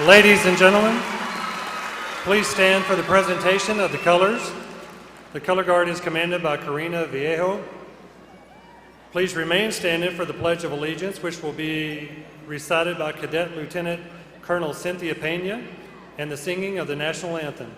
Ladies and gentlemen, please stand for the presentation of the colors. The color guard is commanded by Carona Viejo. Please remain standing for the Pledge of Allegiance, which will be recited by Cadet Lieutenant Colonel Cynthia Pena, and the singing of the National Anthem.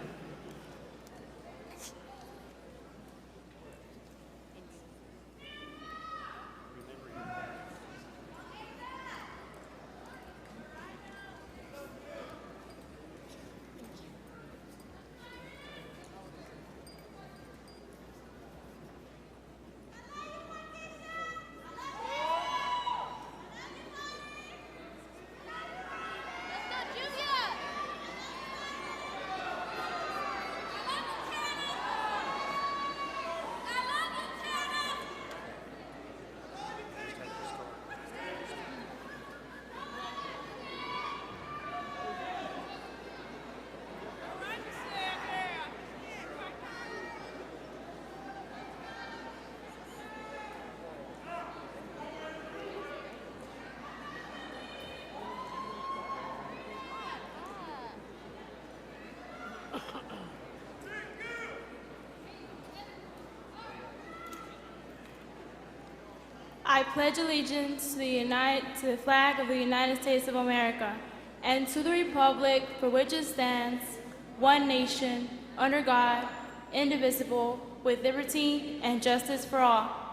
I pledge allegiance to the flag of the United States of America and to the republic for which it stands, one nation, under God, indivisible, with liberty and justice for all.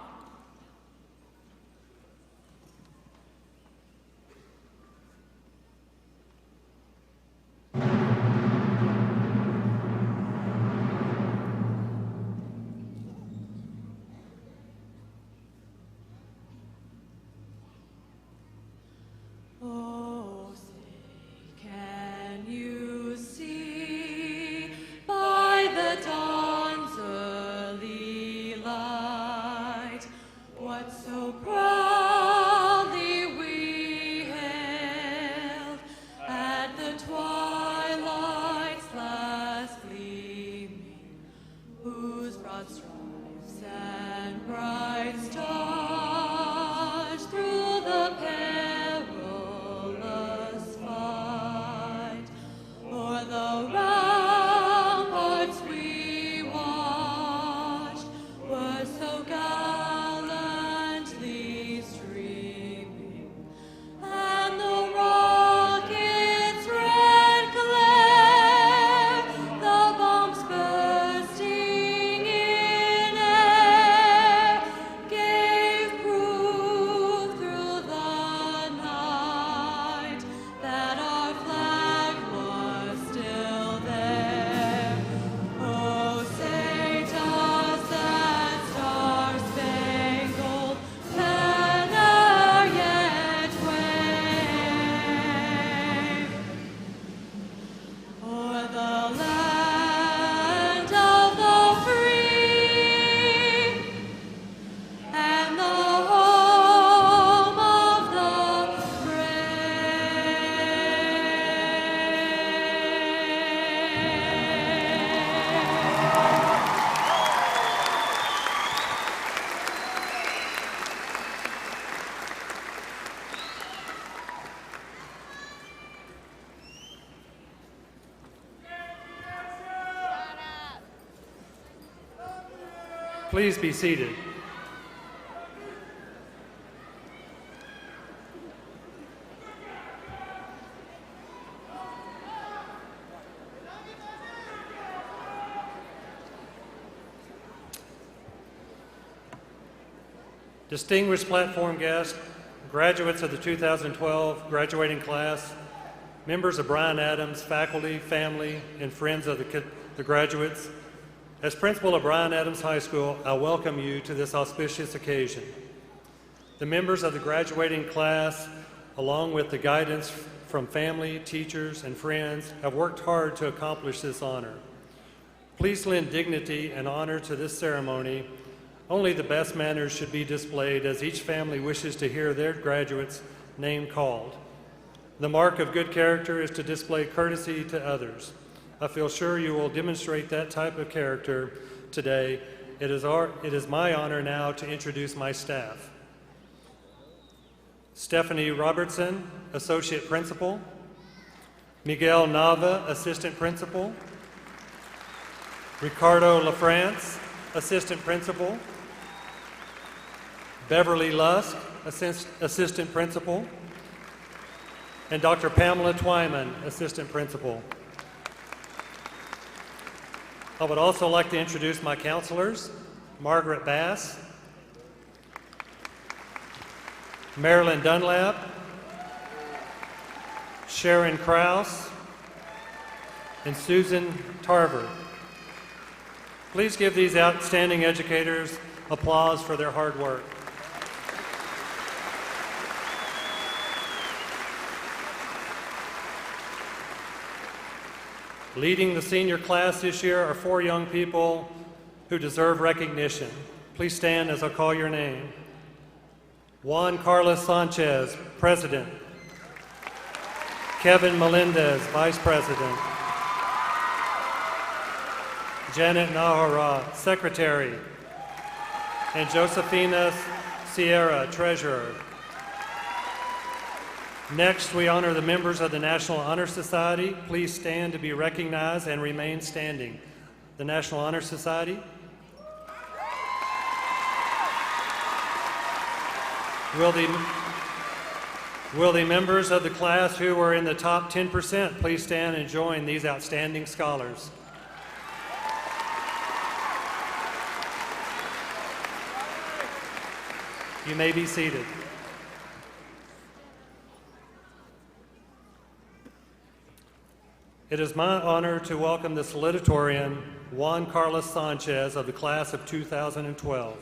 Please be seated. Distinguished platform guests, graduates of the 2012 graduating class, members of Bryan Adams, faculty, family, and friends of the graduates, as principal of Bryan Adams High School, I welcome you to this auspicious occasion. The members of the graduating class, along with the guidance from family, teachers, and friends, have worked hard to accomplish this honor. Please lend dignity and honor to this ceremony. Only the best manners should be displayed as each family wishes to hear their graduate's name called. The mark of good character is to display courtesy to others. I feel sure you will demonstrate that type of character today. It is my honor now to introduce my staff. Stephanie Robertson, Associate Principal. Miguel Nava, Assistant Principal. Ricardo LaFrance, Assistant Principal. Beverly Lusk, Assistant Principal. And Dr. Pamela Twyman, Assistant Principal. I would also like to introduce my counselors, Margaret Bass, Marilyn Dunlap, Sharon Krause, and Susan Tarver. Please give these outstanding educators applause for their hard work. Leading the senior class this year are 4 young people who deserve recognition. Please stand as I call your name. Juan Carlos Sanchez, President. Kevin Melendez, Vice President. Janet Nahara, Secretary. And Josefina Sierra, Treasurer. Next, we honor the members of the National Honor Society. Please stand to be recognized and remain standing. The National Honor Society. Will the members of the class who were in the top 10% please stand and join these outstanding scholars? You may be seated. It is my honor to welcome the Salutatorian, Juan Carlos Sanchez of the class of 2012.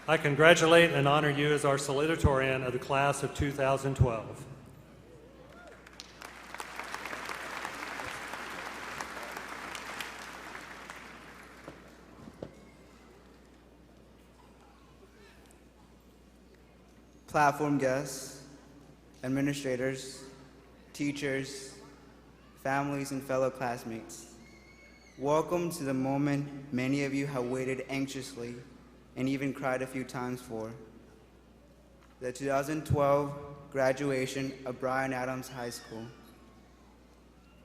I congratulate and honor you as our salutatorian of the class of 2012. Platform guests, administrators, teachers, families, and fellow classmates, welcome to the moment many of you have waited anxiously and even cried a few times for, the 2012 graduation of Bryan Adams High School.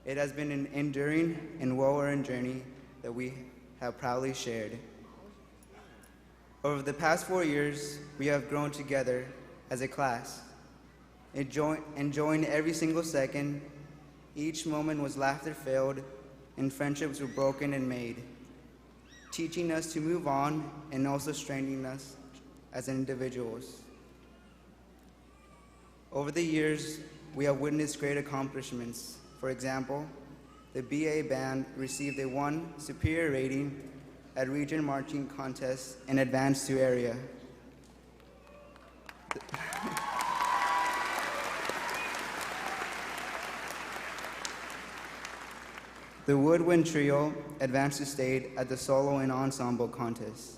It has been an enduring and well-earned journey that we have proudly shared. Over the past 4 years, we have grown together as a class, enjoying every single second. Each moment was laughter-filled and friendships were broken and made, teaching us to move on and also strengthening us as individuals. Over the years, we have witnessed great accomplishments. For example, the BA band received a 1 superior rating at region marching contest and advanced to area. The Woodwind Trio advanced to state at the solo and ensemble contest.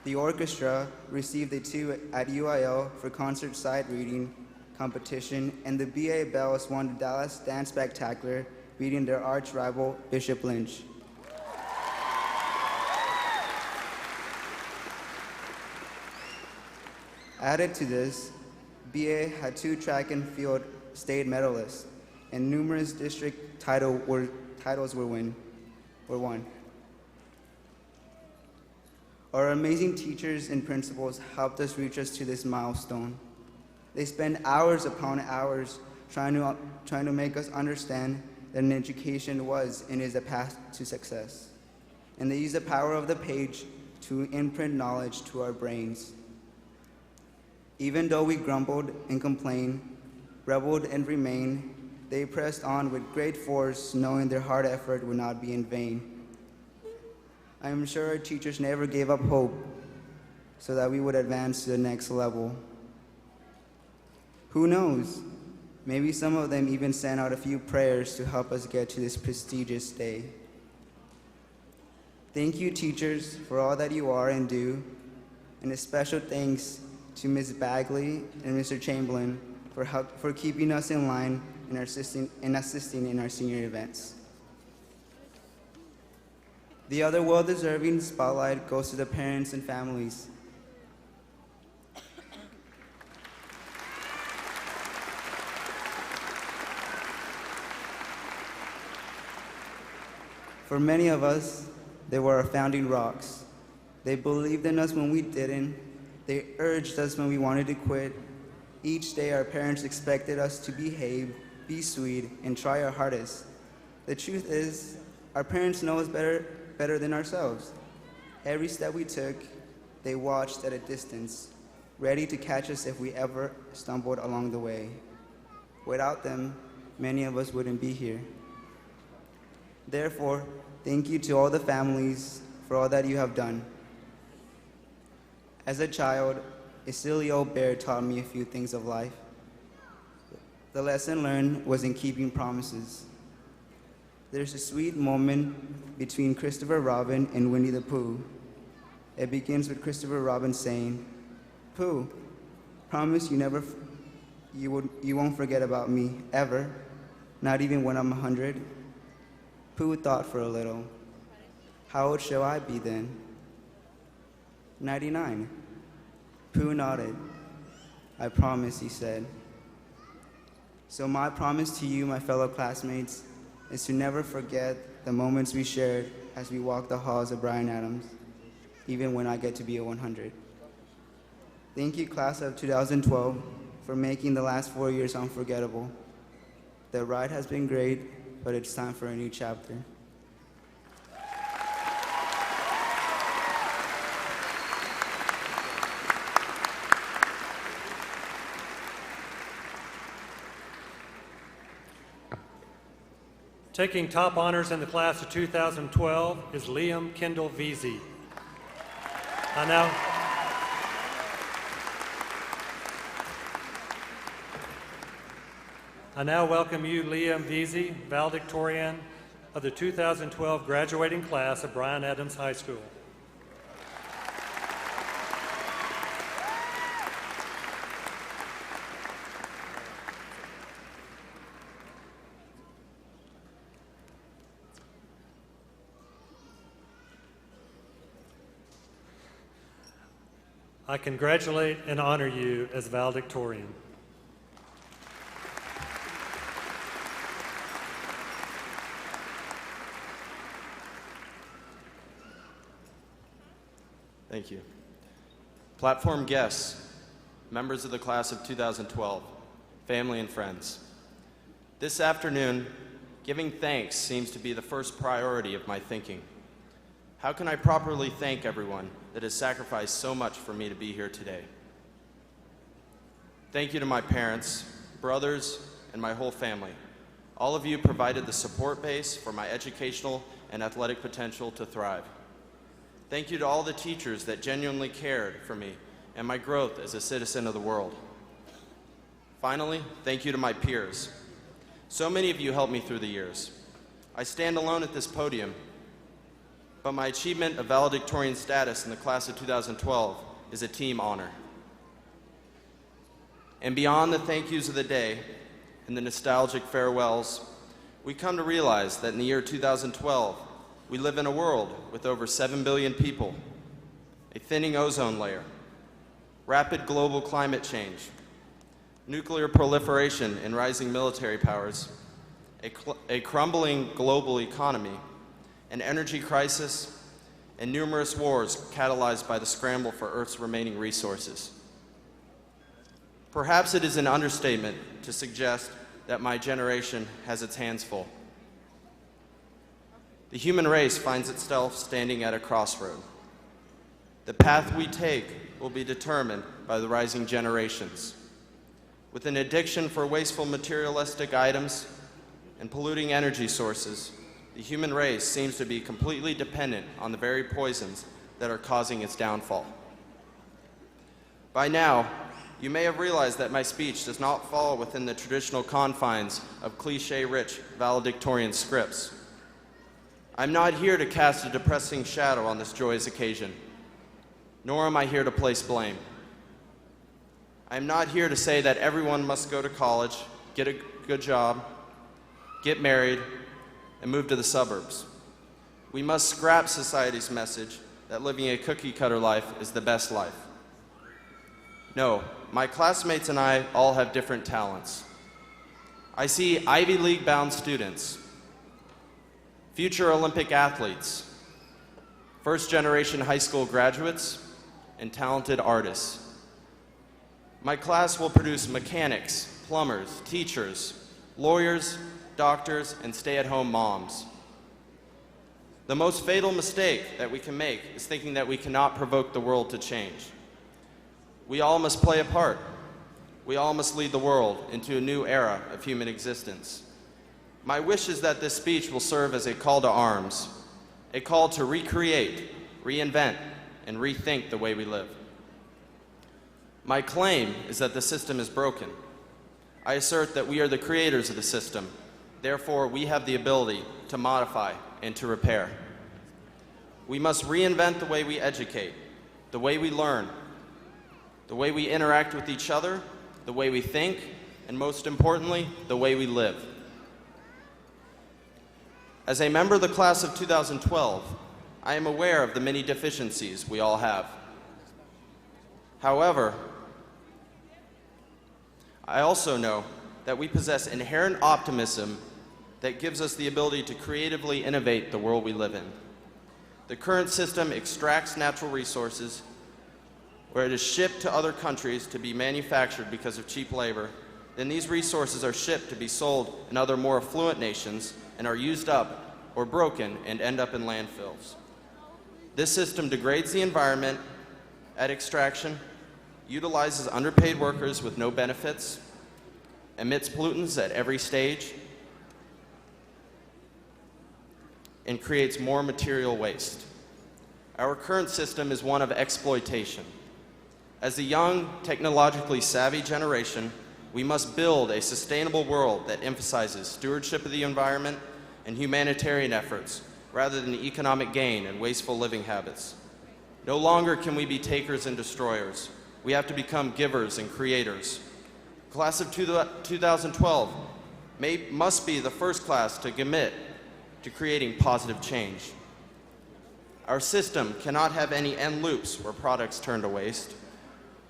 The orchestra received a 2 at UIL for concert sight reading competition, and the BA Bells won the Dallas Dance Spectacular, beating their arch rival Bishop Lynch. Added to this, BA had 2 track and field state medalists, and numerous district titles were won. Our amazing teachers and principals helped us reach us to this milestone. They spend hours upon hours trying to make us understand that an education was and is a path to success. And they use the power of the page to imprint knowledge to our brains. Even though we grumbled and complained, rebelled and remained, they pressed on with great force, knowing their hard effort would not be in vain. I am sure our teachers never gave up hope. so that we would advance to the next level. Who knows? Maybe some of them even sent out a few prayers to help us get to this prestigious day. Thank you, teachers, for all that you are and do, and a special thanks to Ms. Bagley and Mr. Chamberlain for keeping us in line and assisting in our senior events. The other well-deserving spotlight goes to the parents and families. For many of us, they were our founding rocks. They believed in us when we didn't. They urged us when we wanted to quit. Each day, our parents expected us to behave, be sweet, and try our hardest. The truth is, our parents know us better than ourselves. Every step we took, they watched at a distance, ready to catch us if we ever stumbled along the way. Without them, many of us wouldn't be here. Therefore, thank you to all the families for all that you have done. As a child, a silly old bear taught me a few things of life. The lesson learned was in keeping promises. There's a sweet moment between Christopher Robin and Winnie the Pooh. It begins with Christopher Robin saying, "Pooh, promise you won't forget about me, ever, not even when I'm 100. Pooh thought for a little. How old shall I be then? 99. Pooh nodded. I promise, he said. So my promise to you, my fellow classmates, is to never forget the moments we shared as we walked the halls of Bryan Adams, even when I get to be a 100. Thank you, class of 2012, for making the last 4 years unforgettable. The ride has been great, but it's time for a new chapter. Taking top honors in the class of 2012 is Liam Kendall Veazey. I now welcome you, Liam Veazey, Valedictorian of the 2012 graduating class of Bryan Adams High School. I congratulate and honor you as valedictorian. Thank you. Platform guests, members of the class of 2012, family and friends. This afternoon, giving thanks seems to be the first priority of my thinking. How can I properly thank everyone that has sacrificed so much for me to be here today? Thank you to my parents, brothers, and my whole family. All of you provided the support base for my educational and athletic potential to thrive. Thank you to all the teachers that genuinely cared for me and my growth as a citizen of the world. Finally, thank you to my peers. So many of you helped me through the years. I stand alone at this podium, but my achievement of valedictorian status in the class of 2012 is a team honor. And beyond the thank yous of the day and the nostalgic farewells, we come to realize that in the year 2012, we live in a world with over 7 billion people, a thinning ozone layer, rapid global climate change, nuclear proliferation and rising military powers, a crumbling global economy, an energy crisis, and numerous wars catalyzed by the scramble for Earth's remaining resources. Perhaps it is an understatement to suggest that my generation has its hands full. The human race finds itself standing at a crossroad. The path we take will be determined by the rising generations. With an addiction for wasteful materialistic items and polluting energy sources, the human race seems to be completely dependent on the very poisons that are causing its downfall. By now, you may have realized that my speech does not fall within the traditional confines of cliché-rich valedictorian scripts. I'm not here to cast a depressing shadow on this joyous occasion, nor am I here to place blame. I'm not here to say that everyone must go to college, get a good job, get married, and move to the suburbs. We must scrap society's message that living a cookie-cutter life is the best life. No, my classmates and I all have different talents. I see Ivy League-bound students, future Olympic athletes, first-generation high school graduates, and talented artists. My class will produce mechanics, plumbers, teachers, lawyers, doctors, and stay-at-home moms. The most fatal mistake that we can make is thinking that we cannot provoke the world to change. We all must play a part. We all must lead the world into a new era of human existence. My wish is that this speech will serve as a call to arms, a call to recreate, reinvent, and rethink the way we live. My claim is that the system is broken. I assert that we are the creators of the system. Therefore, we have the ability to modify and to repair. We must reinvent the way we educate, the way we learn, the way we interact with each other, the way we think, and most importantly, the way we live. As a member of the class of 2012, I am aware of the many deficiencies we all have. However, I also know that we possess inherent optimism that gives us the ability to creatively innovate the world we live in. The current system extracts natural resources where it is shipped to other countries to be manufactured because of cheap labor. Then these resources are shipped to be sold in other more affluent nations and are used up or broken and end up in landfills. This system degrades the environment at extraction, utilizes underpaid workers with no benefits, emits pollutants at every stage, and creates more material waste. Our current system is one of exploitation. As a young, technologically savvy generation, we must build a sustainable world that emphasizes stewardship of the environment and humanitarian efforts rather than economic gain and wasteful living habits. No longer can we be takers and destroyers. We have to become givers and creators. The class of 2012 must be the first class to commit to creating positive change. Our system cannot have any end loops where products turn to waste.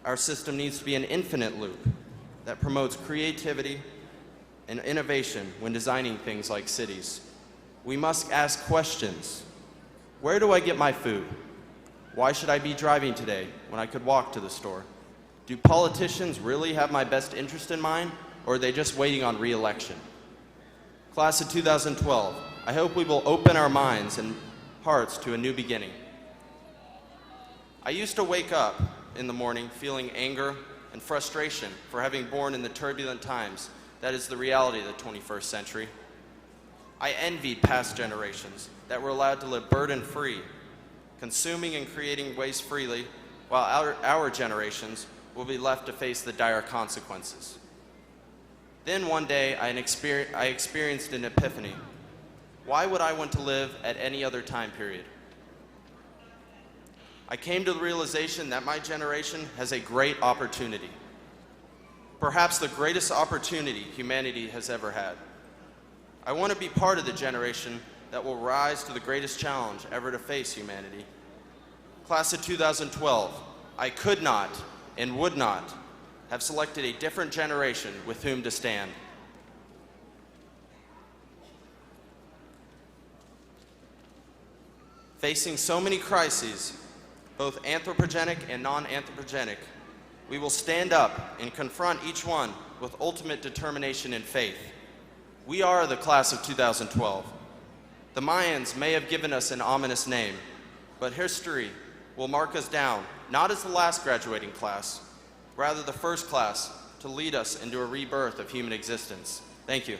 Our system needs to be an infinite loop that promotes creativity and innovation when designing things like cities. We must ask questions. Where do I get my food? Why should I be driving today when I could walk to the store? Do politicians really have my best interest in mind, or are they just waiting on re-election? Class of 2012, I hope we will open our minds and hearts to a new beginning. I used to wake up in the morning feeling anger and frustration for having born in the turbulent times that is the reality of the 21st century. I envied past generations that were allowed to live burden-free, consuming and creating waste freely, while our generations will be left to face the dire consequences. Then one day I experienced an epiphany. Why would I want to live at any other time period? I came to the realization that my generation has a great opportunity, perhaps the greatest opportunity humanity has ever had. I want to be part of the generation that will rise to the greatest challenge ever to face humanity. Class of 2012, I could not and would not have selected a different generation with whom to stand. Facing so many crises, both anthropogenic and non-anthropogenic, we will stand up and confront each one with ultimate determination and faith. We are the class of 2012. The Mayans may have given us an ominous name, but history will mark us down, not as the last graduating class, rather the first class to lead us into a rebirth of human existence. Thank you.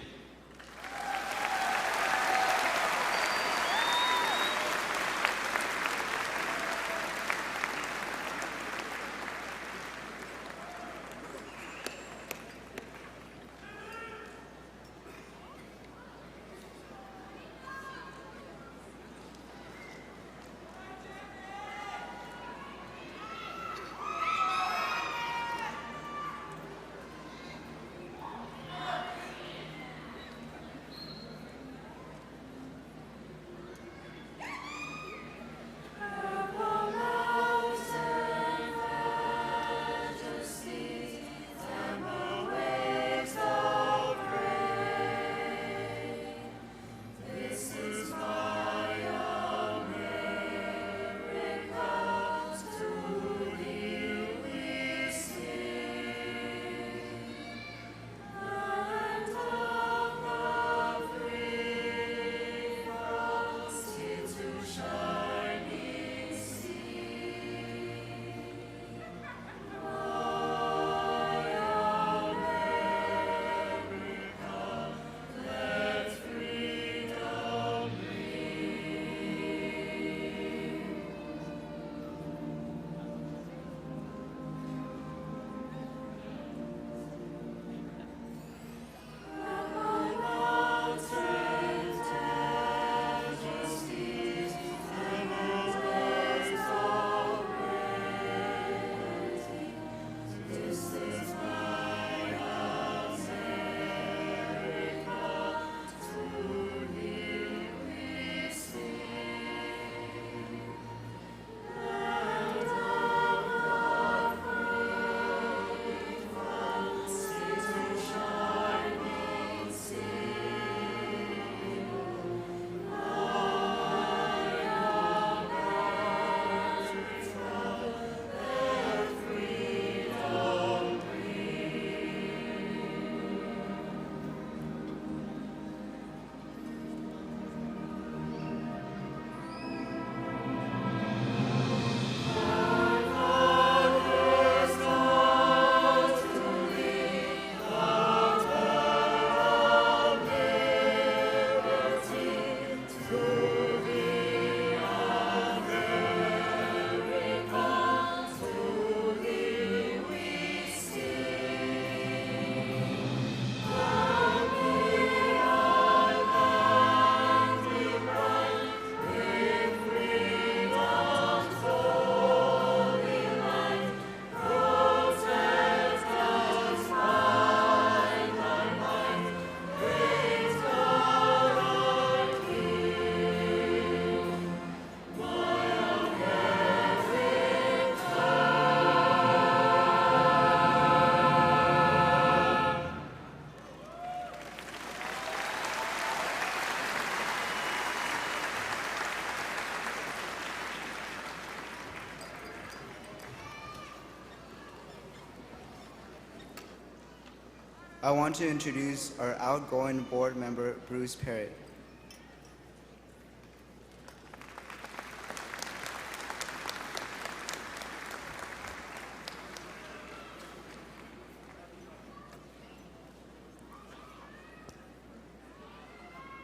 I want to introduce our outgoing board member, Bruce Parrott.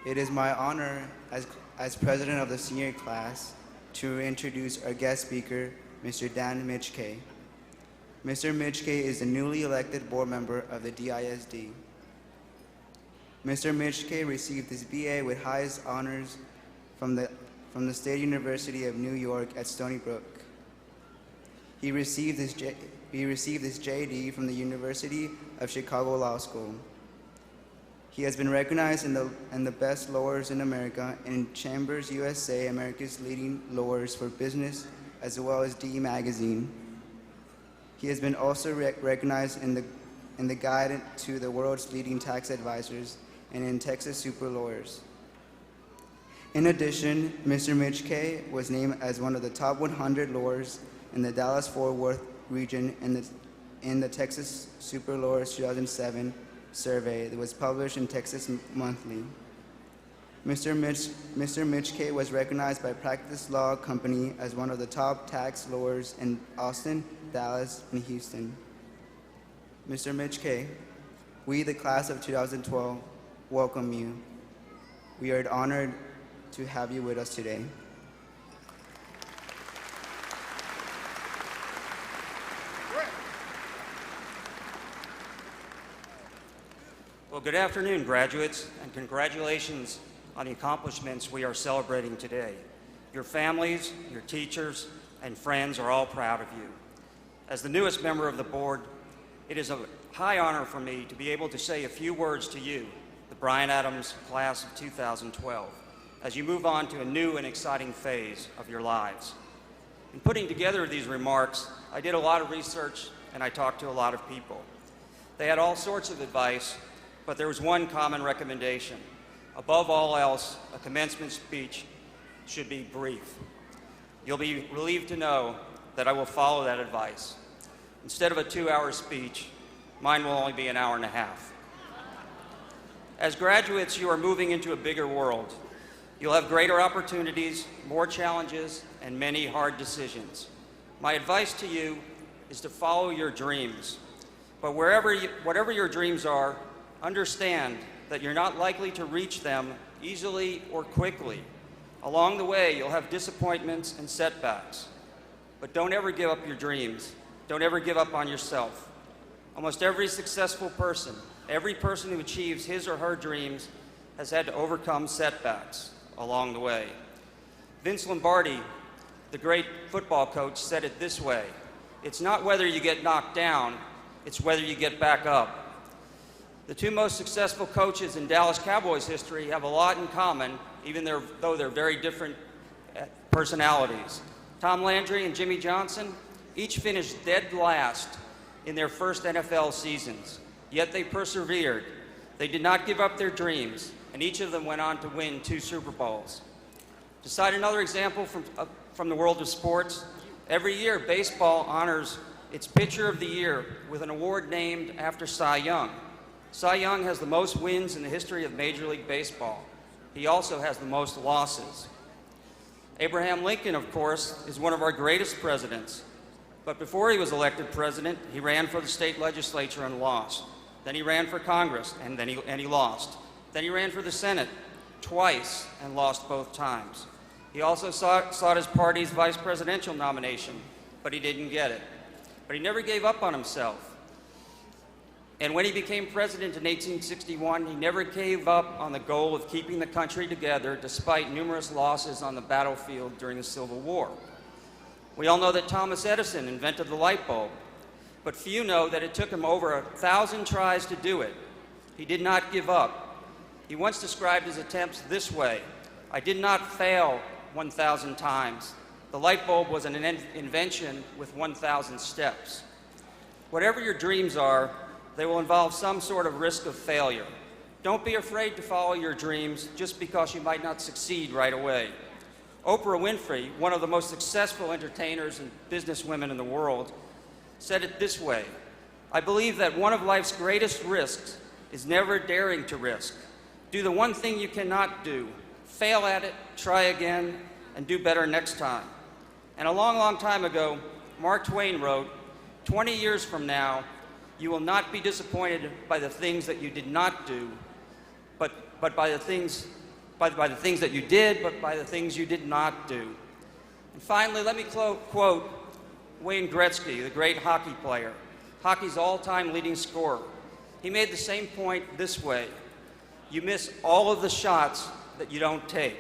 It is my honor as president of the senior class to introduce our guest speaker, Mr. Dan Mitchke. Mr. Mitchke is the newly elected board member of the DISD. Mr. Mitchke received his BA with highest honors from the State University of New York at Stony Brook. He received his JD from the University of Chicago Law School. He has been recognized in the best lawyers in America in Chambers USA, America's leading lawyers for business, as well as DE Magazine. He has been also recognized in the Guide to the World's Leading Tax Advisors and in Texas Super Lawyers. In addition, Mr. Mitchke was named as one of the top 100 lawyers in the Dallas-Fort Worth region in the Texas Super Lawyers 2007 survey that was published in Texas Monthly. Mr. Mitchke was recognized by Practice Law Company as one of the top tax lawyers in Austin, Dallas, and Houston. Mr. Mitchke, we, the class of 2012, welcome you. We are honored to have you with us today. Well, good afternoon, graduates, and congratulations on the accomplishments we are celebrating today. Your families, your teachers, and friends are all proud of you. As the newest member of the board, it is a high honor for me to be able to say a few words to you, the Bryan Adams class of 2012, as you move on to a new and exciting phase of your lives. In putting together these remarks, I did a lot of research and I talked to a lot of people. They had all sorts of advice, but there was one common recommendation. Above all else, a commencement speech should be brief. You'll be relieved to know that I will follow that advice. Instead of a 2-hour speech, mine will only be an hour and a half. As graduates, you are moving into a bigger world. You'll have greater opportunities, more challenges, and many hard decisions. My advice to you is to follow your dreams. But whatever your dreams are, understand that you're not likely to reach them easily or quickly. Along the way, you'll have disappointments and setbacks. But don't ever give up your dreams. Don't ever give up on yourself. Almost every successful person, every person who achieves his or her dreams has had to overcome setbacks along the way. Vince Lombardi, the great football coach, said it this way: it's not whether you get knocked down, it's whether you get back up. The two most successful coaches in Dallas Cowboys history have a lot in common, even though they're very different personalities. Tom Landry and Jimmy Johnson each finished dead last in their first NFL seasons, yet they persevered. They did not give up their dreams, and each of them went on to win 2 Super Bowls. To cite another example from the world of sports, every year baseball honors its pitcher of the year with an award named after Cy Young. Cy Young has the most wins in the history of Major League Baseball. He also has the most losses. Abraham Lincoln, of course, is one of our greatest presidents. But before he was elected president, he ran for the state legislature and lost. Then he ran for Congress, and he lost. Then he ran for the Senate twice and lost both times. He also sought his party's vice presidential nomination, but he didn't get it. But he never gave up on himself. And when he became president in 1861, he never gave up on the goal of keeping the country together despite numerous losses on the battlefield during the Civil War. We all know that Thomas Edison invented the light bulb, but few know that it took him over 1,000 tries to do it. He did not give up. He once described his attempts this way: I did not fail 1,000 times. The light bulb was an invention with 1,000 steps. Whatever your dreams are, they will involve some sort of risk of failure. Don't be afraid to follow your dreams just because you might not succeed right away. Oprah Winfrey, one of the most successful entertainers and businesswomen in the world, said it this way: I believe that one of life's greatest risks is never daring to risk. Do the one thing you cannot do. Fail at it, try again, and do better next time. And a long, long time ago, Mark Twain wrote, 20 years from now, you will not be disappointed by the things that you did not do, but by the things that you did, but by the things you did not do. And finally, let me quote Wayne Gretzky, the great hockey player, hockey's all-time leading scorer. He made the same point this way: you miss all of the shots that you don't take.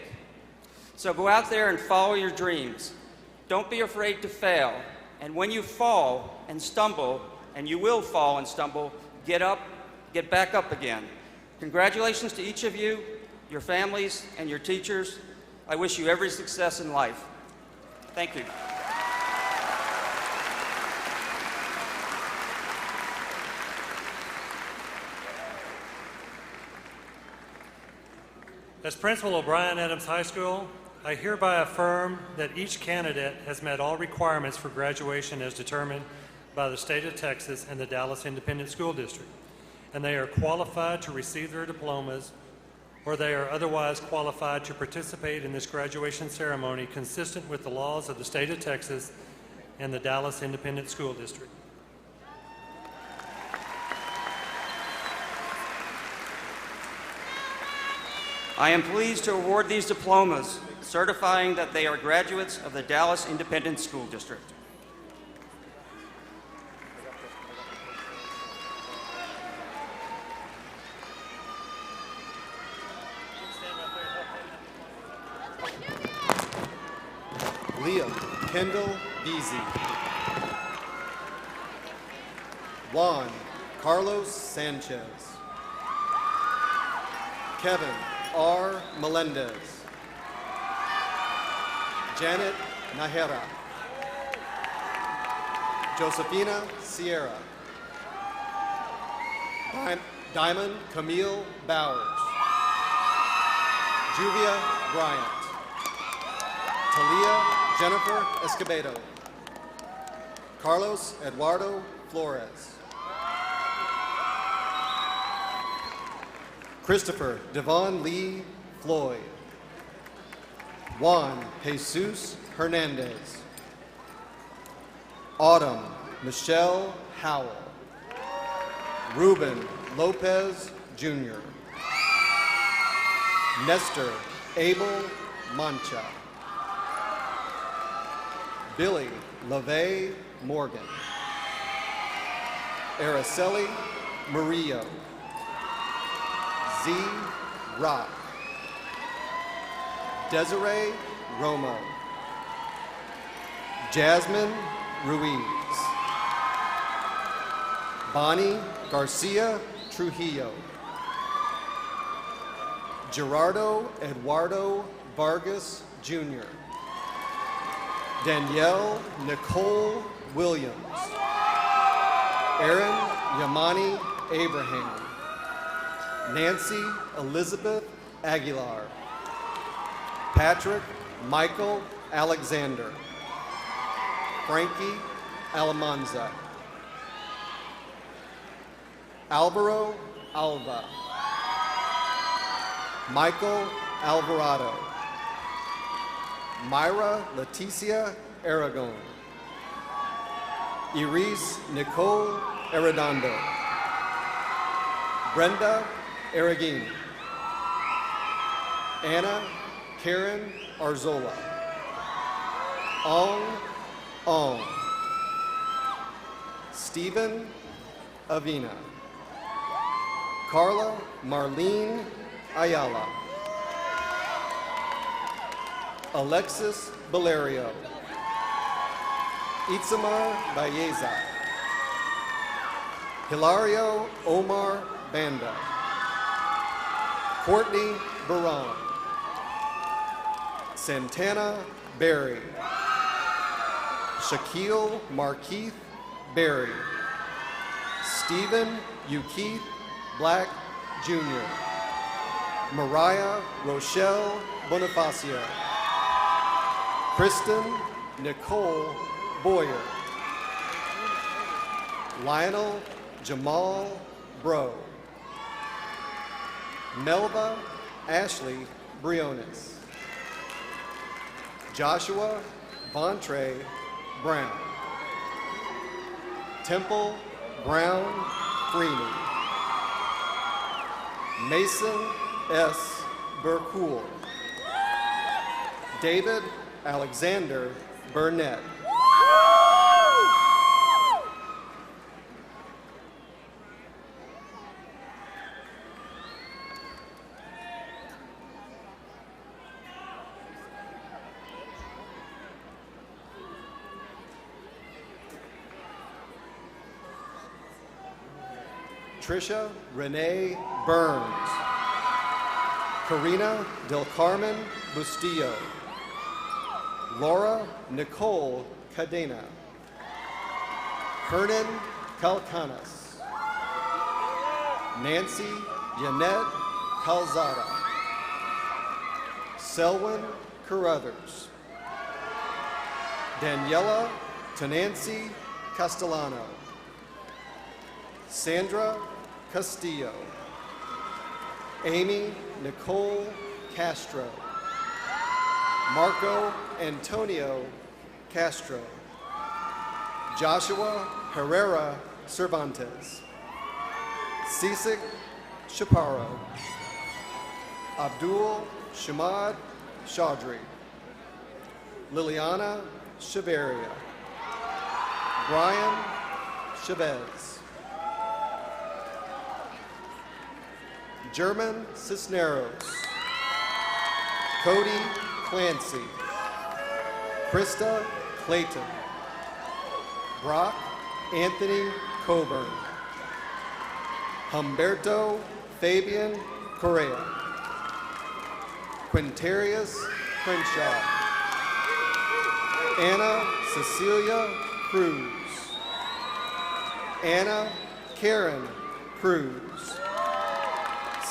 So go out there and follow your dreams. Don't be afraid to fail. And when you fall and stumble, and you will fall and stumble, get up, get back up again. Congratulations to each of you, your families, and your teachers. I wish you every success in life. Thank you. As principal of Bryan Adams High School, I hereby affirm that each candidate has met all requirements for graduation as determined by the state of Texas and the Dallas Independent School District, and they are qualified to receive their diplomas, or they are otherwise qualified to participate in this graduation ceremony consistent with the laws of the state of Texas and the Dallas Independent School District. I am pleased to award these diplomas, certifying that they are graduates of the Dallas Independent School District. Liam Kendall Veazey. Juan Carlos Sanchez. Kevin R. Melendez. Janet Nahera. Josefina Sierra. Diamond Camille Bowers. Juvia Bryant. Talia Jennifer Escobedo. Carlos Eduardo Flores. Christopher Devon Lee Floyd. Juan Jesus Hernandez. Autumn Michelle Howell. Ruben Lopez Jr. Nestor Abel Mancha. Billy LaVey Morgan. Araceli Murillo. Z. Rock. Desiree Romo. Jasmine Ruiz. Bonnie Garcia Trujillo. Gerardo Eduardo Vargas Jr. Danielle Nicole Williams. Aaron Yamani Abraham. Nancy Elizabeth Aguilar. Patrick Michael Alexander. Frankie Alamanza. Alvaro Alva. Michael Alvarado. Myra Leticia Aragon. Iris Nicole Arredondo. Brenda Aragin. Anna Karen Arzola. Ong. Stephen Avina. Carla Marlene Ayala. Alexis Valerio. Itzamar Baeza. Hilario Omar Banda. Courtney Baran. Santana Berry. Shaquille Markeith Berry. Stephen Ukeith Black Jr. Mariah Rochelle Bonifacio. Kristen Nicole Boyer. Lionel Jamal Bro. Melba Ashley Briones, Joshua Vontre Brown, Temple Brown Freeney, Mason S. Burcool, David Alexander Burnett, Trisha Renee Burns, Karina Del Carmen Bustillo, Laura Nicole Cadena, Hernan Calcanas, Nancy Yanette Calzada, Selwyn Carruthers, Daniela Tenancy Castellano, Sandra Castillo, Amy Nicole Castro, Marco Antonio Castro, Joshua Herrera Cervantes, Sisik Chaparro, Abdul Shamad Chaudhry, Liliana Chaveria, Brian Chavez, German Cisneros, Cody Clancy, Krista Clayton, Brock Anthony Coburn, Humberto Fabian Correa, Quintarius Crenshaw, Anna Cecilia Cruz, Anna Karen Cruz,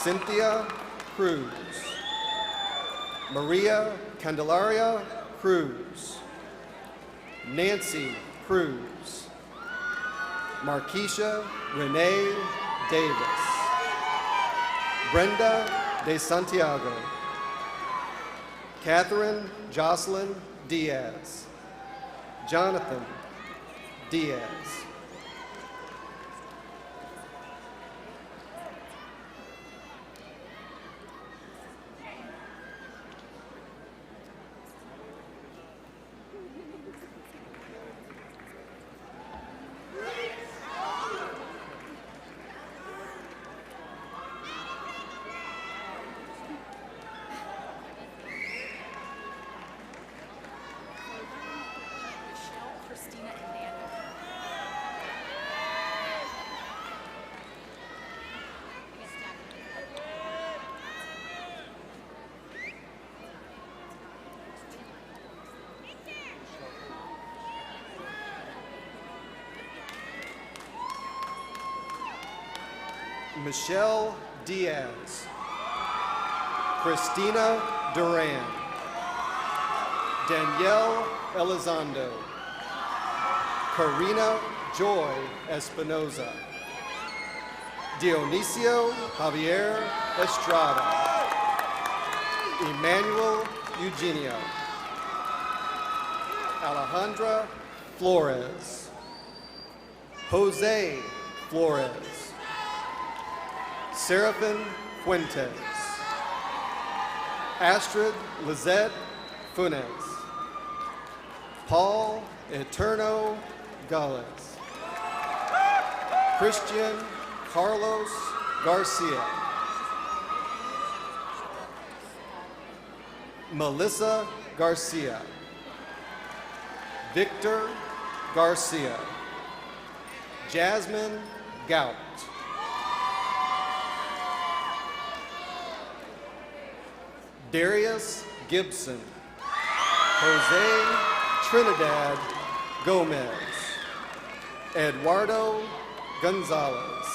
Cynthia Cruz, Maria Candelaria Cruz, Nancy Cruz, Marquisha Renee Davis, Brenda De Santiago, Catherine Jocelyn Diaz, Jonathan Diaz, Michelle Diaz, Christina Duran, Danielle Elizondo, Karina Joy Espinoza, Dionisio Javier Estrada, Emmanuel Eugenio, Alejandra Flores, Jose Flores, Seraphin Fuentes, Astrid Lizette Funes, Paul Eterno Gales, Christian Carlos Garcia, Melissa Garcia, Victor Garcia, Jasmine Gout, Darius Gibson, Jose Trinidad Gomez, Eduardo Gonzalez,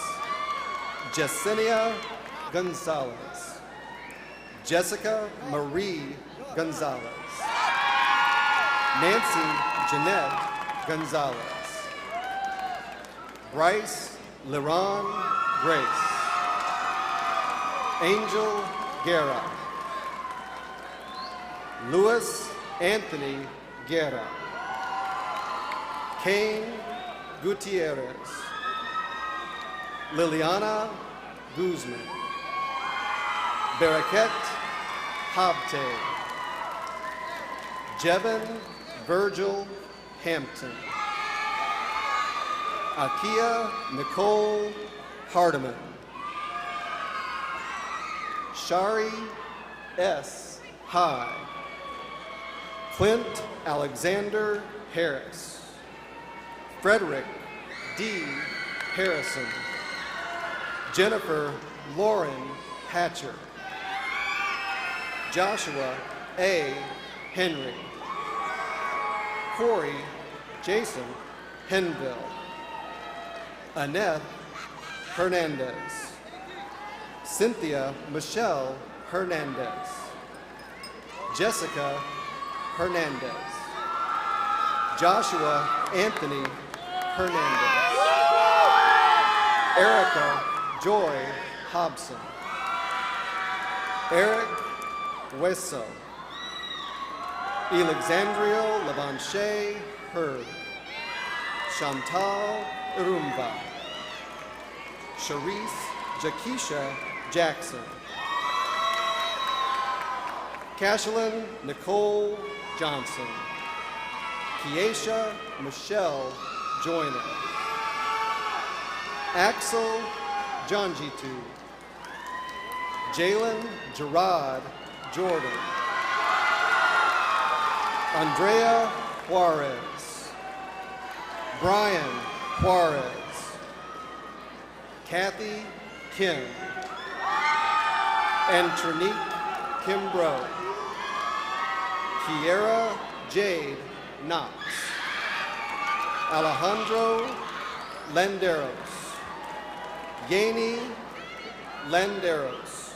Yesenia Gonzalez, Jessica Marie Gonzalez, Nancy Jeanette Gonzalez, Bryce Leron Grace, Angel Guerra. Luis Anthony Guerra. Cain Gutierrez. Liliana Guzman. Baraket Habte. Jevin Virgil Hampton. Akia Nicole Hardiman. Shari S. High. Clint Alexander Harris. Frederick D. Harrison. Jennifer Lauren Hatcher. Joshua A. Henry. Corey Jason Henville. Annette Hernandez. Cynthia Michelle Hernandez. Jessica Hernandez. Joshua Anthony Hernandez. Erica Joy Hobson. Eric Wesso. Alexandria Levanche Hurd. Chantal Irumba. Sharice Jakisha Jackson. Cashelyn Nicole Johnson. Kiesha Michelle Joyner. Axel Janjitu. Jalen Gerard Jordan. Andrea Juarez. Brian Juarez. Kathy Kim. And Trinique Kimbrough. Kiera Jade Knox. Alejandro Landeros. Yanni Landeros.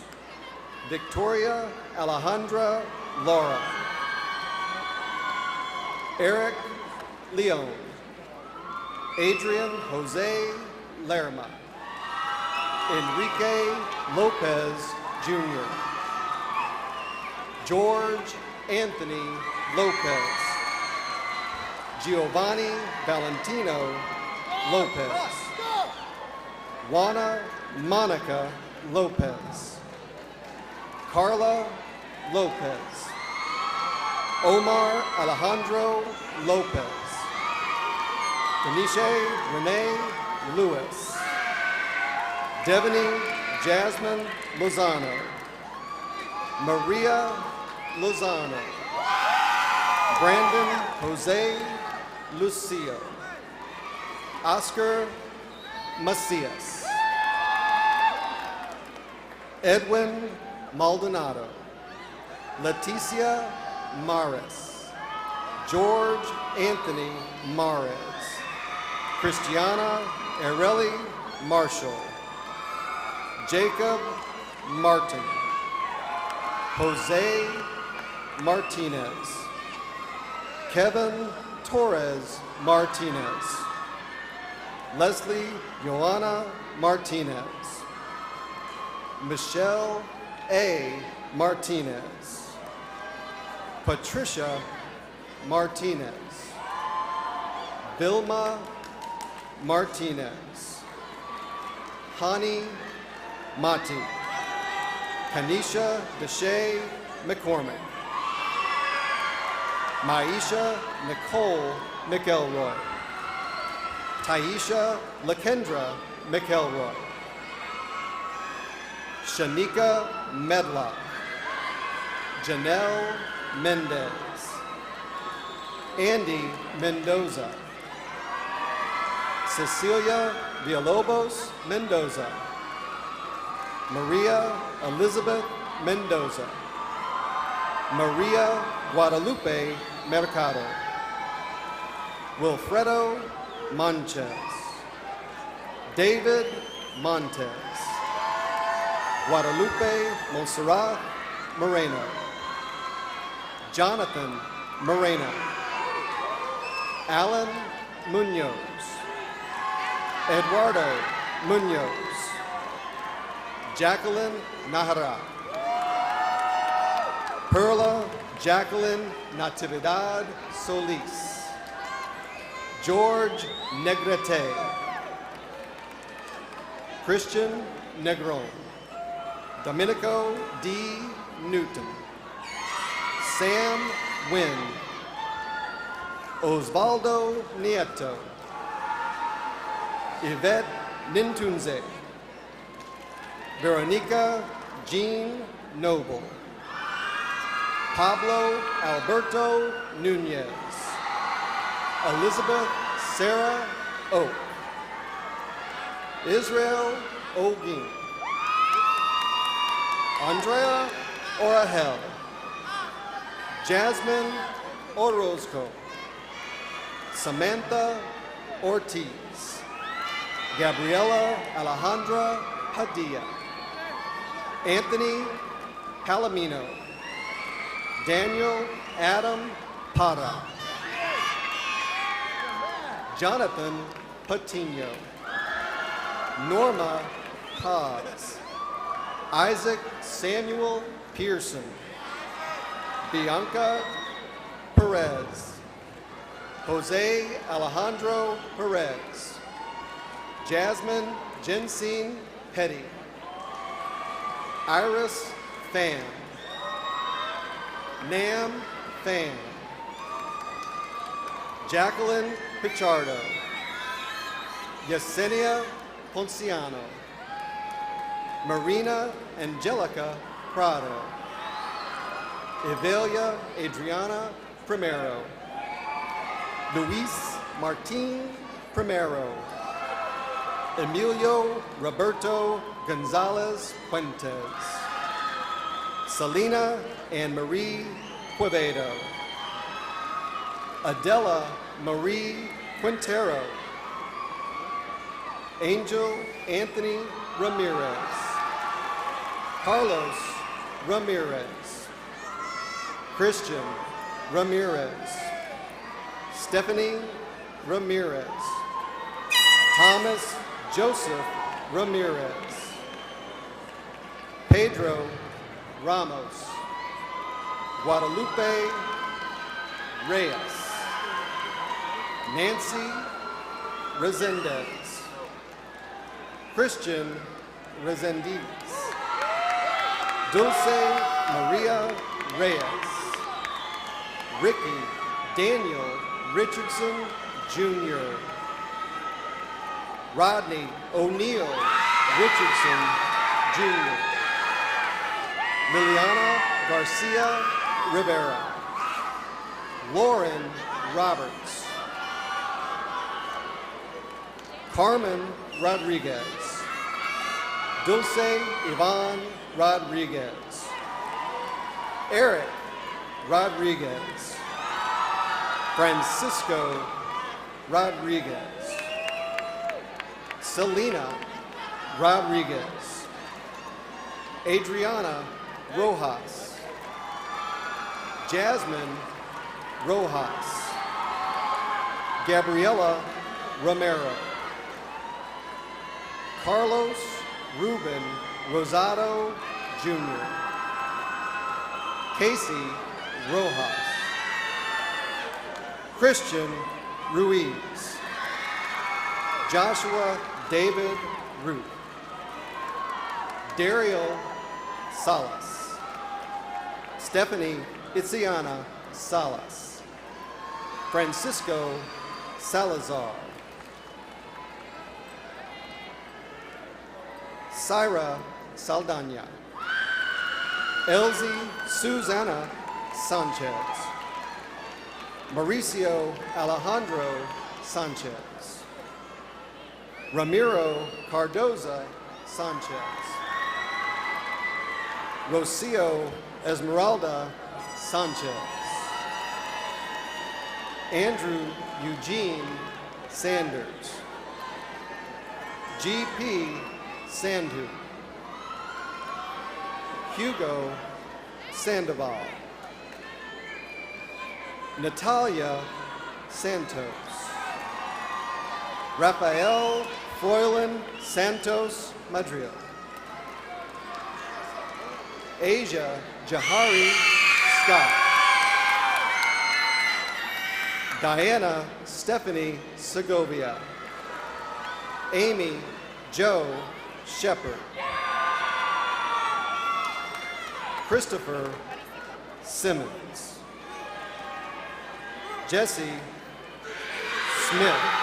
Victoria Alejandra Laura. Eric Leon. Adrian Jose Lerma. Enrique Lopez Jr. George Anthony Lopez. Giovanni Valentino Lopez. Juana Monica Lopez. Carla Lopez. Omar Alejandro Lopez. Deniche Renee Lewis. Devaney Jasmine Lozano. Maria Lozano. Brandon Jose Lucio. Oscar Macias. Edwin Maldonado. Leticia Maris. George Anthony Mares. Christiana Areli Marshall. Jacob Martin. Jose Martinez. Kevin Torres Martinez. Leslie Joanna Martinez. Michelle A. Martinez. Patricia Martinez. Vilma Martinez. Hani Mati. Kanisha Deshay McCormick. Maisha Nicole McElroy. Taisha Lakendra McElroy. Shanika Medlock. Janelle Mendez. Andy Mendoza. Cecilia Villalobos Mendoza. Maria Elizabeth Mendoza. Maria Guadalupe Mercado. Wilfredo Monchez. David Montez. Guadalupe Montserrat Moreno. Jonathan Moreno. Alan Munoz. Eduardo Munoz. Jacqueline Nahara. Perla Jacqueline Natividad Solis. George Negrete. Christian Negron. Domenico D. Newton. Sam Wynn. Osvaldo Nieto. Yvette Nintunze. Veronica Jean Noble. Pablo Alberto Nunez. Elizabeth Sarah Oak. Israel Ogin. Andrea Orahel. Jasmine Orozco. Samantha Ortiz. Gabriela Alejandra Padilla. Anthony Palomino. Daniel Adam Parra. Jonathan Patino. Norma Paz. Isaac Samuel Pearson. Bianca Perez. Jose Alejandro Perez. Jasmine Jensine Petty. Iris Pham. Nam Pham. Jacqueline Pichardo. Yesenia Ponciano. Marina Angelica Prado. Evelia Adriana Primero. Luis Martin Primero. Emilio Roberto Gonzalez Fuentes. Selena Anne Marie Quevedo. Adela Marie Quintero. Angel Anthony Ramirez. Carlos Ramirez. Christian Ramirez. Stephanie Ramirez. Thomas Joseph Ramirez. Pedro Ramos. Guadalupe Reyes. Nancy Resendez. Christian Resendiz. Dulce Maria Reyes. Ricky Daniel Richardson Jr. Rodney O'Neill Richardson Jr. Liliana Garcia Rivera. Lauren Roberts. Carmen Rodriguez. Dulce Yvonne Rodriguez. Eric Rodriguez. Francisco Rodriguez. Selena Rodriguez. Adriana Rojas. Jasmine Rojas. Gabriela Romero. Carlos Ruben Rosado Jr. Casey Rojas. Christian Ruiz. Joshua David Root. Daryl Salas. Stephanie Itziana Salas. Francisco Salazar. Syra Saldana. Elsie Susana Sanchez. Mauricio Alejandro Sanchez. Ramiro Cardoza Sanchez. Rocio Esmeralda Sanchez. Andrew Eugene Sanders. G.P. Sandhu. Hugo Sandoval. Natalia Santos. Rafael Froilan Santos Madrid. Asia Jahari Scott. Diana Stephanie Segovia. Amy Joe Shepard. Christopher Simmons. Jesse Smith.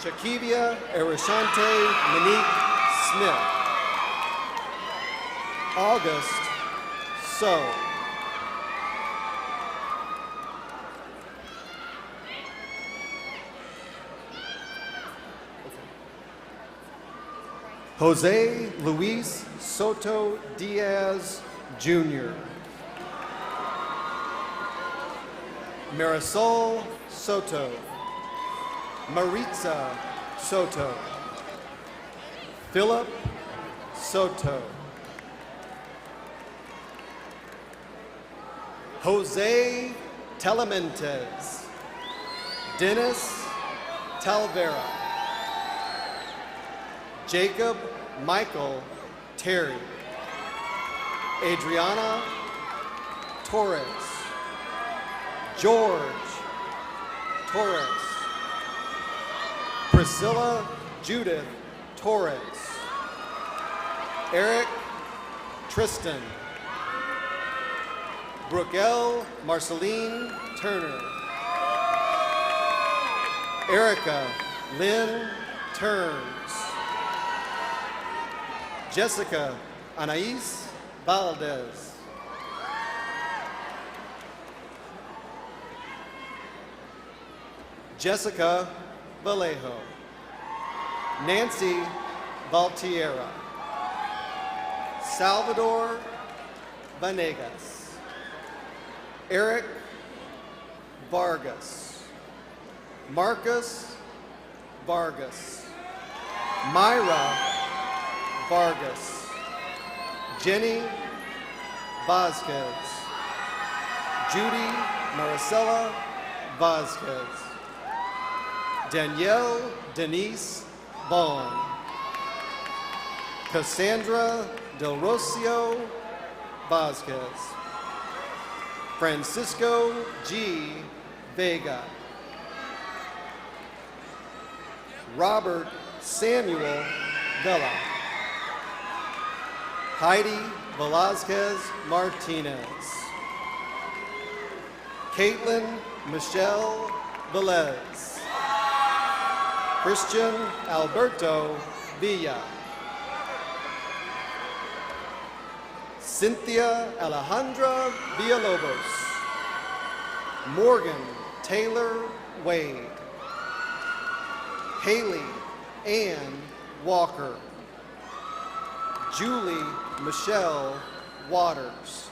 Shakibia Arishante Monique Smith. August So. Jose Luis Soto Diaz Jr. Marisol Soto. Maritza Soto. Philip Soto. Jose Telementes. Dennis Talvera. Jacob Michael Terry. Adriana Torres. George Torres. Priscilla Judith Torres. Eric Tristan. Brookel Marceline Turner. Erica Lynn Turns. Jessica Anais Valdez. Jessica Vallejo. Nancy Valtierra. Salvador Vanegas. Eric Vargas. Marcus Vargas. Myra Vargas. Jenny Vasquez. Judy Maricela Vasquez. Danielle Denise Vaughn. Cassandra Del Rocio Vasquez. Francisco G. Vega. Robert Samuel Vela. Heidi Velazquez Martinez. Caitlin Michelle Velez. Christian Alberto Villa. Cynthia Alejandra Villalobos. Morgan Taylor Wade. Haley Ann Walker. Julie Michelle Waters.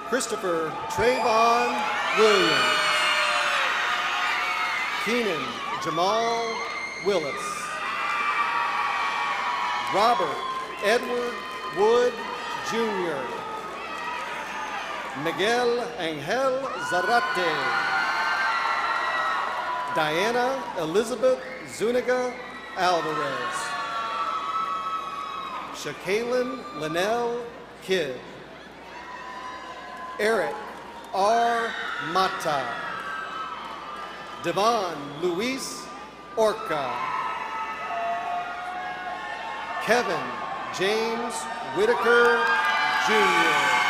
Christopher Trayvon Williams. Keenan Jamal Willis. Robert Edward Wood Jr. Miguel Angel Zarate. Diana Elizabeth Zuniga Alvarez. Shaquelin Linnell Kidd. Eric R. Mata. Devon Luis Orca. Kevin James Whitaker Jr.